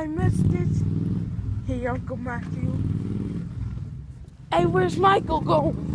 missed it. Hey, Uncle Matthew. Hey, where's Michael going?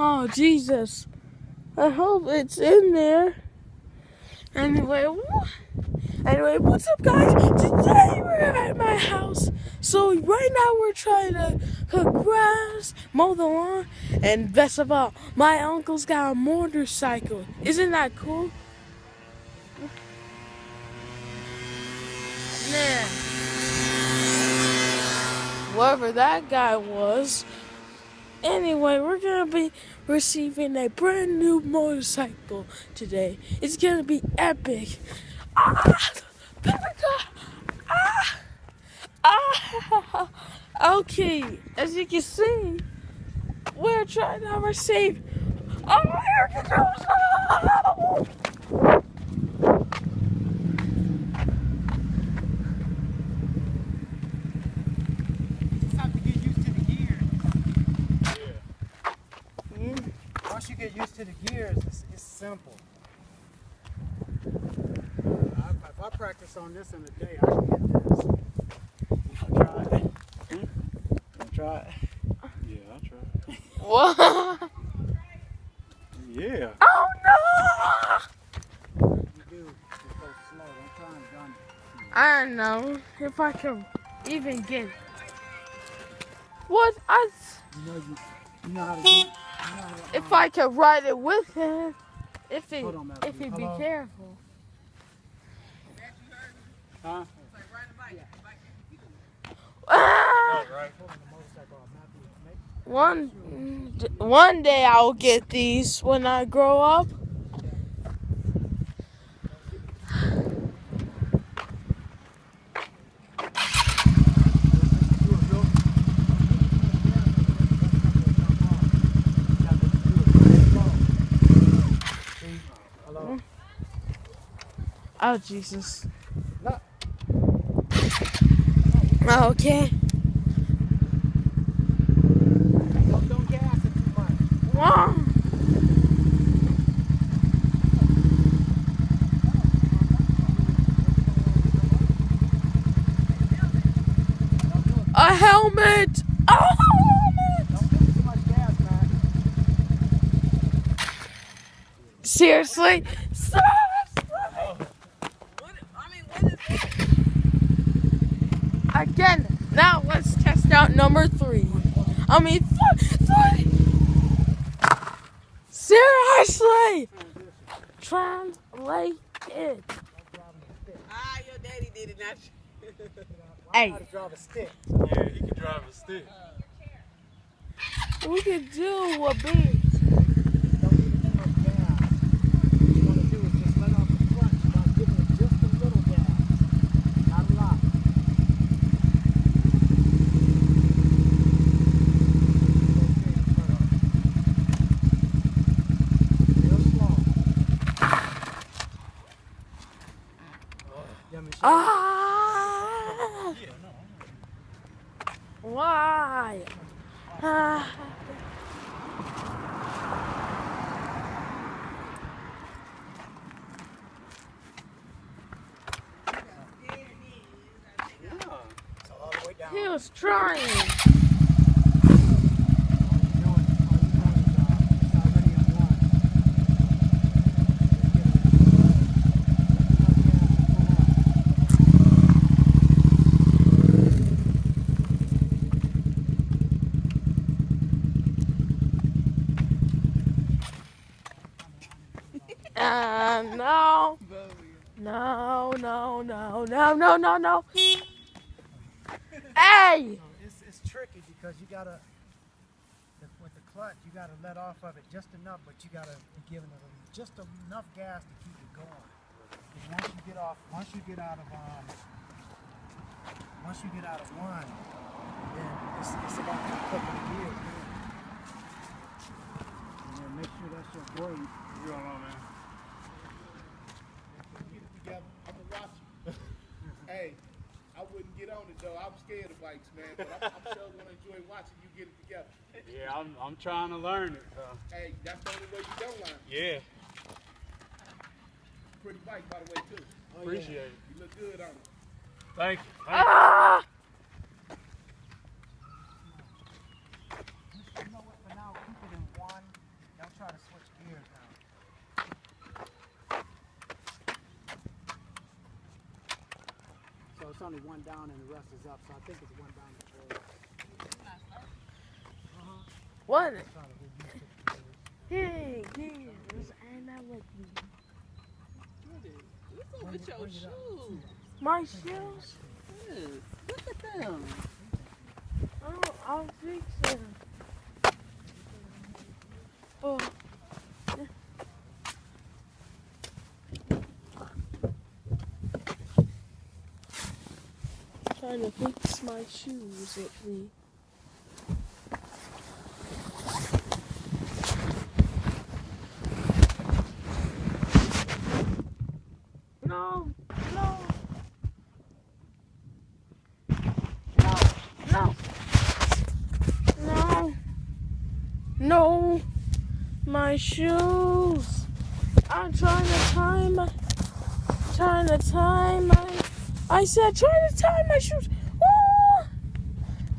Oh, Jesus. I hope it's in there. Anyway, what's up, guys? Today we're at my house. So right now we're trying to cut grass, mow the lawn, and best of all, my uncle's got a motorcycle. Isn't that cool? Yeah. Whoever that guy was. Anyway, we're gonna be receiving a brand new motorcycle today. It's gonna be epic. Ah! Ah! Okay, as you can see, we're trying to receive. Oh, here it goes! Once you get used to the gears, it's simple. If I practice on this in a day, I can get this. I'll try it. I'll try it. Yeah, I'll try it. What? Yeah. Oh no! You do. Just go slow. Don't try and gun it. I don't know if I can even get it. What? You know how to do. If I could ride it with him, if he'd be Hello? careful. Huh? Ah! One day I'll get these when I grow up. Hello? Oh, Jesus. No. Okay. Don't gas it too much. Wow. A helmet! Oh, helmet! Don't put too much gas, man. Seriously? Again, now let's test out number 3. I mean, 3. Seriously! Translate it. Your daddy did it, not you. Hey, How to drive a stick. Yeah, he can drive a stick. we could do a beat. Don't need too much gas. What you want to do is just let off the clutch by giving it just a little gas. Not a lot. Real slow. Let me show you. Ah! Why? Ah. So all the way down. He was trying. All you're doing is it's already on one. No. No. Hey! It's tricky because you gotta, with the clutch, you gotta let off of it just enough, but you gotta be giving it just enough gas to keep it going. Because once you get out of one, then it's about to click the gears. And then make sure that's your brake. You don't know, man. I'm gonna watch you. Hey, I wouldn't get on So I'm scared of bikes, man, but I'm sure gonna enjoy watching you get it together. Yeah, I'm trying to learn it. Hey, that's the only way you don't learn. Yeah, Pretty bike, by the way, too. appreciate it. You look good on it. Thank you. Ah! You know what? For now, keep it in one. Don't try to switch gears now. So it's only one down and the rest is up. So I think it's one down and four. What? Trying to get used to the gears. Hey, gears, and I look you. What's up with your shoes? My shoes? Yes. Look at them. Oh, I'll fix them. Oh. Trying to fix my shoes at me. No, no. No. No. No. My shoes. I'm trying to tie my. I said trying to tie my shoes. Oh!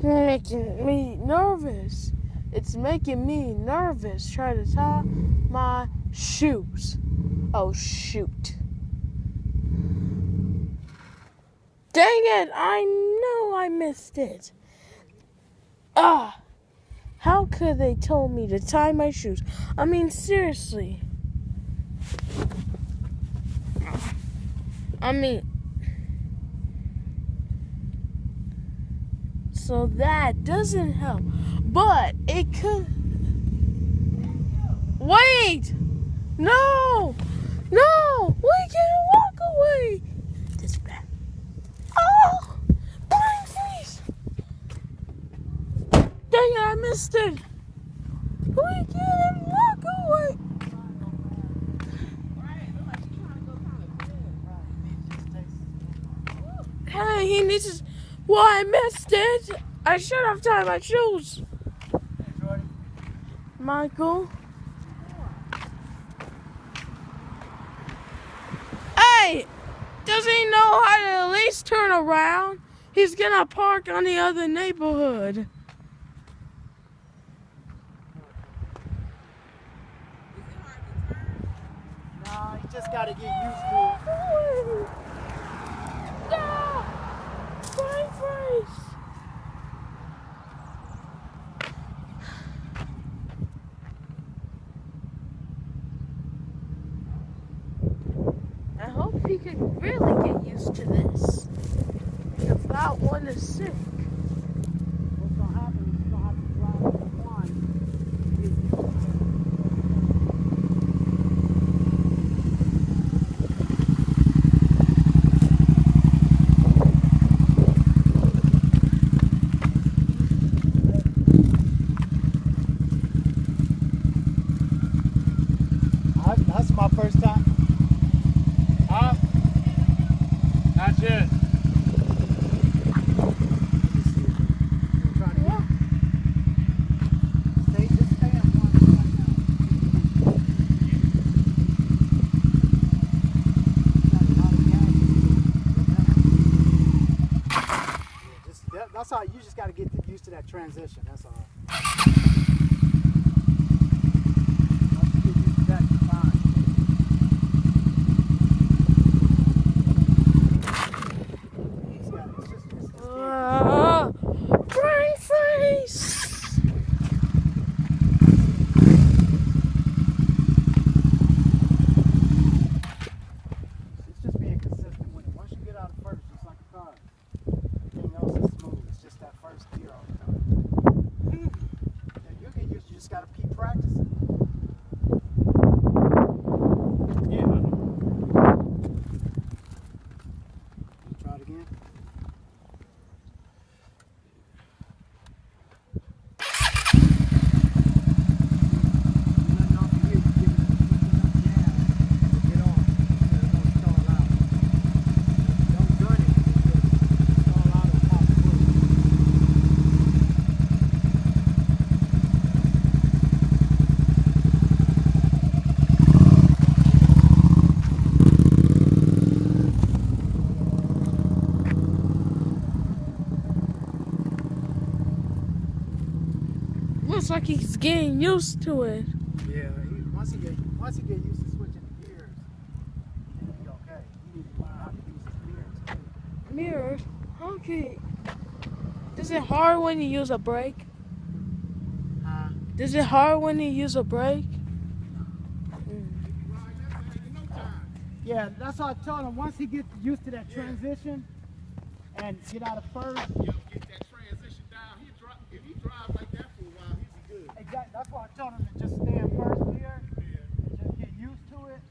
Making me nervous. It's making me nervous trying to tie my shoes. Oh, shoot. Dang it, I know I missed it. Ah, how could they tell me to tie my shoes? I mean, seriously. I mean, so that doesn't help. But it could. Wait! No! No! We can't walk away! This bad. Oh! Brain freeze! Dang it, I missed it! We can't walk away! Hey, he needs his. Well, I missed it! I should have tied my shoes! Michael? Hey! Does he know how to at least turn around? He's gonna park on the other neighborhood. No, you just gotta get used to it. No! My face! I hope he can really get used to this. If that one is sick. What's gonna happen is you're gonna have to drive with one. That's my first time. Huh? Not yet. That's all. You just got to get used to that transition. That's all. Once you get used to that, you're fine. Brain freeze! It's just being consistent with it. Once you get out of first, it's like a car. Everything else is smooth. It's just that first gear all the time. And you get used. You just got to keep practicing. like he's getting used to it. Yeah, once he get used to switching the gears, he'll be okay. He needs to learn how to use his mirrors too. Mirrors? Okay. Is it hard when you use a brake? Is it hard when you use a brake? Yeah, that's what I told him. Once he gets used to that transition and get out of first. Yo, get that transition down. If he drives like that for a while, he'll be good. Exactly. That's why I told him to just stay in first gear and just get used to it.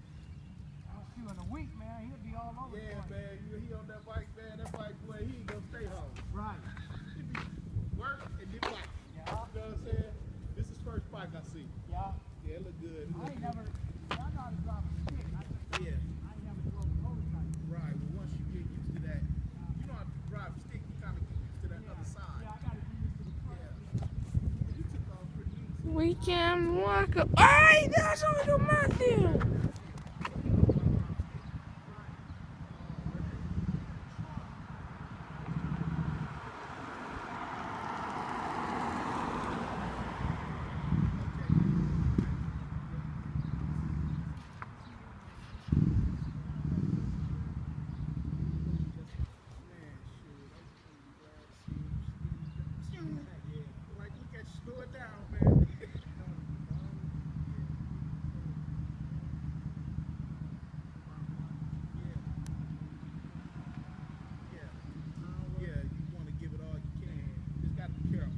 In a week, man, he'll be all over. Yeah, man. He on that bike, man. That bike, boy, he ain't gonna stay home. Right. He be work and then bike. Yeah. You know what I'm saying? This is first bike I see. Yeah. Yeah, it look good. I ain't never. I know how to drive a stick. Yeah. I ain't never drove a motorcycle. Right. Well, once you get used to that, you know how to drive a stick. You kind of get used to that other side. Yeah, I gotta get used to the front. Yeah. You took off pretty easy. We can walk up. Hey, that's Uncle Matthew. Like, look at you, slow it down, man. Yeah, you want to give it all you can. Just got to be careful.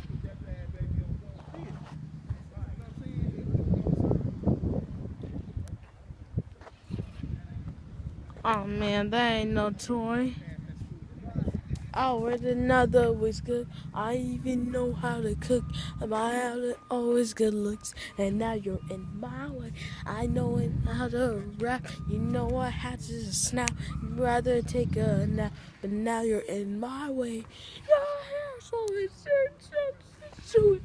Put that bad baby on one feet. You know what I'm saying? Oh man, that ain't no toy. Oh, with another was good. I even know how to cook. My outlet always good looks. And now you're in my way. I know how to rap. You know I had to just snap. You'd rather take a nap. But now you're in my way. Your hair so it's so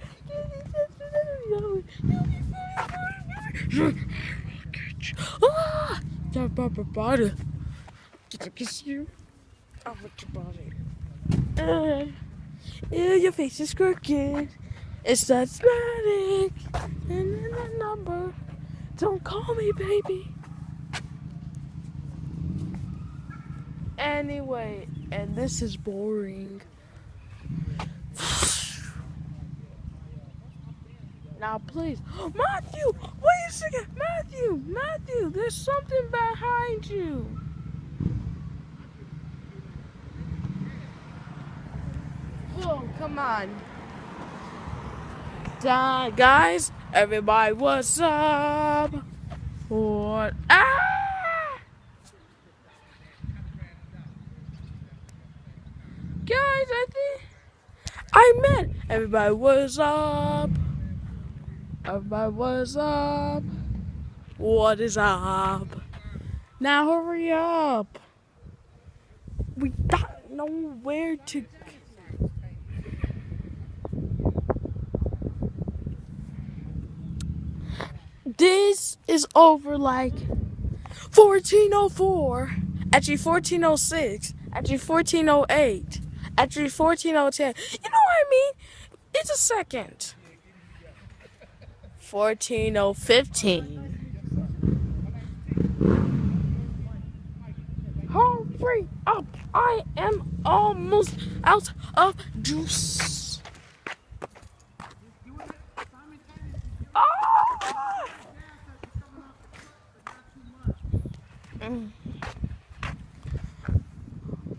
ah! Get to kiss you. I'll lick your body. Your face is crooked. It's asthmatic. And then the number. Don't call me, baby. Anyway, and this is boring. Now, please. Matthew! Wait a second! Matthew! There's something behind you. Oh, come on. Guys, everybody, what's up? What? Ah! Guys, I meant everybody, what's up? Everybody, what's up? What is up? Now hurry up. We don't know where to. This is over like 1404, actually 1406, actually 1408, actually 1410. You know what I mean? It's a second. 14015. Hurry up! I am almost out of juice.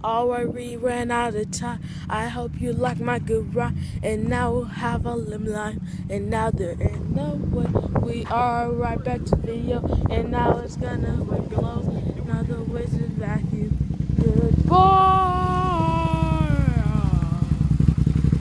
Alright, we ran out of time. I hope you like my good rhyme. And now we'll have a limelight. And now there ain't no way. We are right back to video. And now it's gonna blow. Now the waves is vacuum. Goodbye.